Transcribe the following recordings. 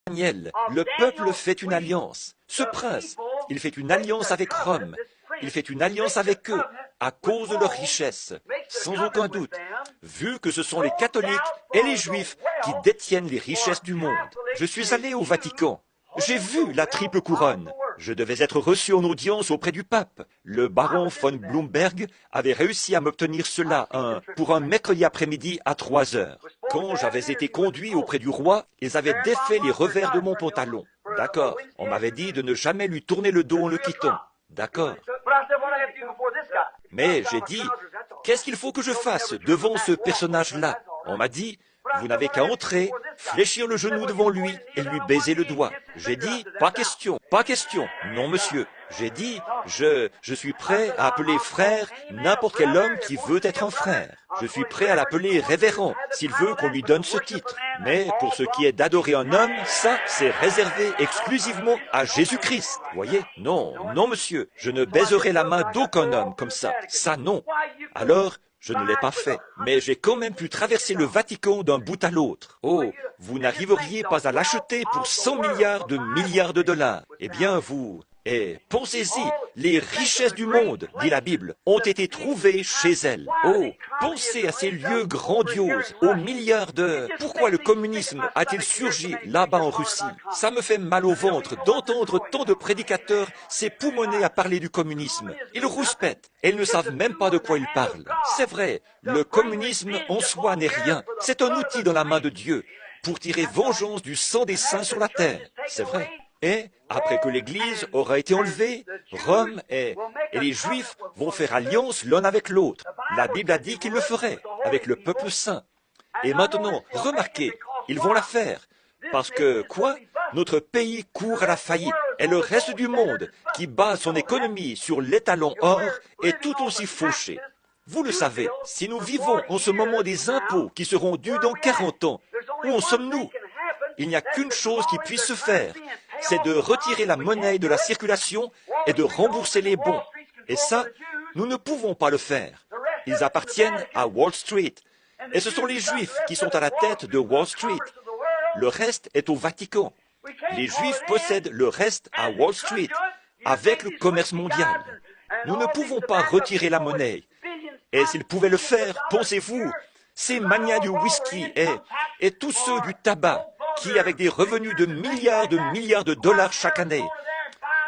Daniel, le peuple fait une alliance. Ce prince, il fait une alliance avec Rome. Il fait une alliance avec eux à cause de leur richesse, sans aucun doute, vu que ce sont les catholiques et les juifs qui détiennent les richesses du monde. Je suis allé au Vatican. J'ai vu la triple couronne. Je devais être reçu en audience auprès du pape. Le baron von Blumberg avait réussi à m'obtenir cela pour un mercredi après-midi à 3 heures. Quand j'avais été conduit auprès du roi, ils avaient défait les revers de mon pantalon. D'accord. On m'avait dit de ne jamais lui tourner le dos en le quittant. D'accord. Mais j'ai dit, qu'est-ce qu'il faut que je fasse devant ce personnage-là? On m'a dit, vous n'avez qu'à entrer, fléchir le genou devant lui et lui baiser le doigt. J'ai dit, pas question, pas question. Non, monsieur. J'ai dit, je suis prêt à appeler frère n'importe quel homme qui veut être un frère. Je suis prêt à l'appeler révérend s'il veut qu'on lui donne ce titre. Mais pour ce qui est d'adorer un homme, ça, c'est réservé exclusivement à Jésus-Christ. Voyez? Non, non, monsieur. Je ne baiserai la main d'aucun homme comme ça. Ça, non. Alors, je ne l'ai pas fait, mais j'ai quand même pu traverser le Vatican d'un bout à l'autre. Oh, vous n'arriveriez pas à l'acheter pour 100 milliards de dollars. Eh bien, vous... Et pensez-y, les richesses du monde, dit la Bible, ont été trouvées chez elle. Oh, pensez à ces lieux grandioses, aux milliards de... Pourquoi le communisme a-t-il surgi là-bas en Russie? Ça me fait mal au ventre d'entendre tant de prédicateurs s'époumoner à parler du communisme. Ils rouspètent et ils ne savent même pas de quoi ils parlent. C'est vrai, le communisme en soi n'est rien. C'est un outil dans la main de Dieu pour tirer vengeance du sang des saints sur la terre. C'est vrai. Et, après que l'Église aura été enlevée, Rome et les Juifs vont faire alliance l'un avec l'autre. La Bible a dit qu'ils le feraient, avec le peuple saint. Et maintenant, remarquez, ils vont la faire. Parce que, quoi? Notre pays court à la faillite. Et le reste du monde, qui base son économie sur l'étalon or, est tout aussi fauché. Vous le savez, si nous vivons en ce moment des impôts qui seront dus dans 40 ans, où en sommes-nous? Il n'y a qu'une chose qui puisse se faire, c'est de retirer la monnaie de la circulation et de rembourser les bons. Et ça, nous ne pouvons pas le faire. Ils appartiennent à Wall Street. Et ce sont les Juifs qui sont à la tête de Wall Street. Le reste est au Vatican. Les Juifs possèdent le reste à Wall Street, avec le commerce mondial. Nous ne pouvons pas retirer la monnaie. Et s'ils pouvaient le faire, pensez-vous, ces manias du whisky et tous ceux du tabac, qui, avec des revenus de milliards de dollars chaque année,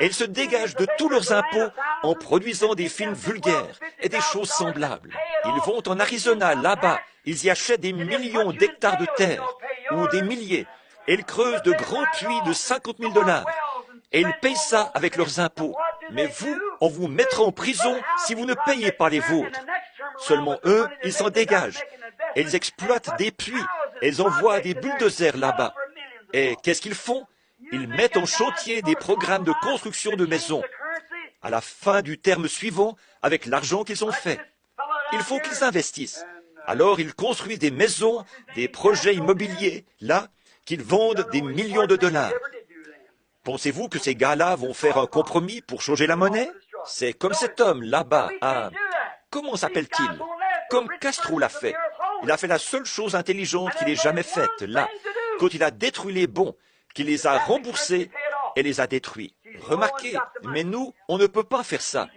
et ils se dégagent de tous leurs impôts en produisant des films vulgaires et des choses semblables. Ils vont en Arizona, là-bas, ils y achètent des millions d'hectares de terre, ou des milliers, et ils creusent de grands puits de 50 000 $, et ils payent ça avec leurs impôts. Mais vous, on vous mettra en prison si vous ne payez pas les vôtres. Seulement eux, ils s'en dégagent, et ils exploitent des puits, et ils envoient des bulldozers là-bas. Et qu'est-ce qu'ils font? Ils mettent en chantier des programmes de construction de maisons. À la fin du terme suivant, avec l'argent qu'ils ont fait, il faut qu'ils investissent. Alors ils construisent des maisons, des projets immobiliers, là, qu'ils vendent des millions de dollars. Pensez-vous que ces gars-là vont faire un compromis pour changer la monnaie? C'est comme cet homme là-bas à... Comment s'appelle-t-il? Comme Castro l'a fait. Il a fait la seule chose intelligente qu'il ait jamais faite, là, quand il a détruit les bons, qu'il les a remboursés et les a détruits. Remarquez, mais nous, on ne peut pas faire ça.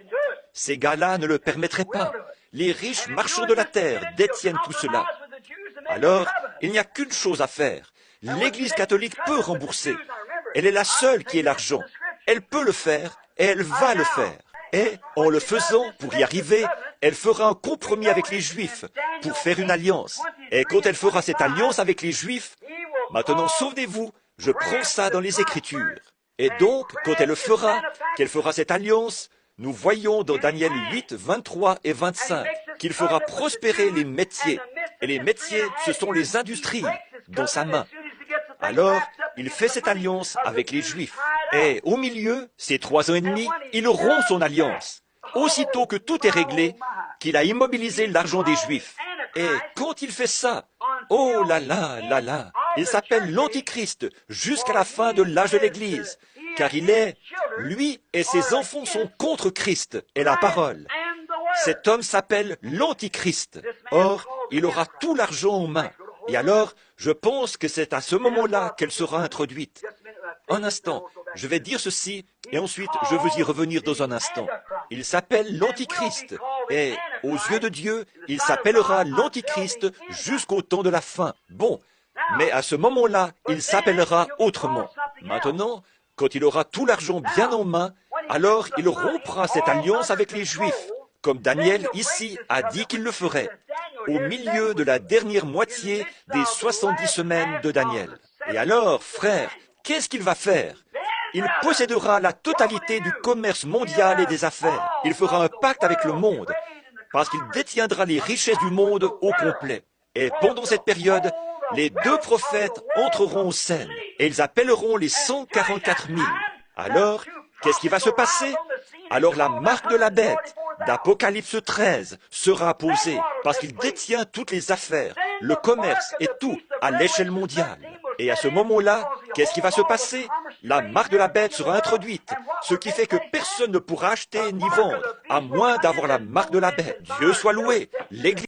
Ces gars-là ne le permettraient pas. Les riches marchands de la terre détiennent tout cela. Alors, il n'y a qu'une chose à faire. L'Église catholique peut rembourser. Elle est la seule qui ait l'argent. Elle peut le faire et elle va le faire. Et, en le faisant, pour y arriver, elle fera un compromis avec les Juifs pour faire une alliance. Et quand elle fera cette alliance avec les Juifs, maintenant, souvenez-vous, je prends ça dans les Écritures. Et donc, quand elle le fera, qu'elle fera cette alliance, nous voyons dans Daniel 8, 23 et 25 qu'il fera prospérer les métiers. Et les métiers, ce sont les industries dans sa main. Alors, il fait cette alliance avec les Juifs. Et au milieu, ces 3 ans et demi, il rompt son alliance. Aussitôt que tout est réglé, qu'il a immobilisé l'argent des Juifs. Et quand il fait ça, oh là là, là là, il s'appelle l'Antichrist jusqu'à la fin de l'âge de l'Église, car lui et ses enfants sont contre Christ et la parole. Cet homme s'appelle l'Antichrist. Or, il aura tout l'argent en main. Et alors, je pense que c'est à ce moment-là qu'elle sera introduite. Un instant, je vais dire ceci, et ensuite je veux y revenir dans un instant. Il s'appelle l'Antichrist, et aux yeux de Dieu, il s'appellera l'Antichrist jusqu'au temps de la fin. Bon, mais à ce moment-là, il s'appellera autrement. Maintenant, quand il aura tout l'argent bien en main, alors il rompra cette alliance avec les Juifs, comme Daniel ici a dit qu'il le ferait, au milieu de la dernière moitié des 70 semaines de Daniel. Et alors, frères, qu'est-ce qu'il va faire? Il possédera la totalité du commerce mondial et des affaires. Il fera un pacte avec le monde, parce qu'il détiendra les richesses du monde au complet. Et pendant cette période, les deux prophètes entreront en scène, et ils appelleront les 144 000. Alors, qu'est-ce qui va se passer? Alors la marque de la bête d'Apocalypse 13 sera posée, parce qu'il détient toutes les affaires, le commerce et tout à l'échelle mondiale. Et à ce moment-là, qu'est-ce qui va se passer? La marque de la bête sera introduite, ce qui fait que personne ne pourra acheter ni vendre, à moins d'avoir la marque de la bête. Dieu soit loué. L'Église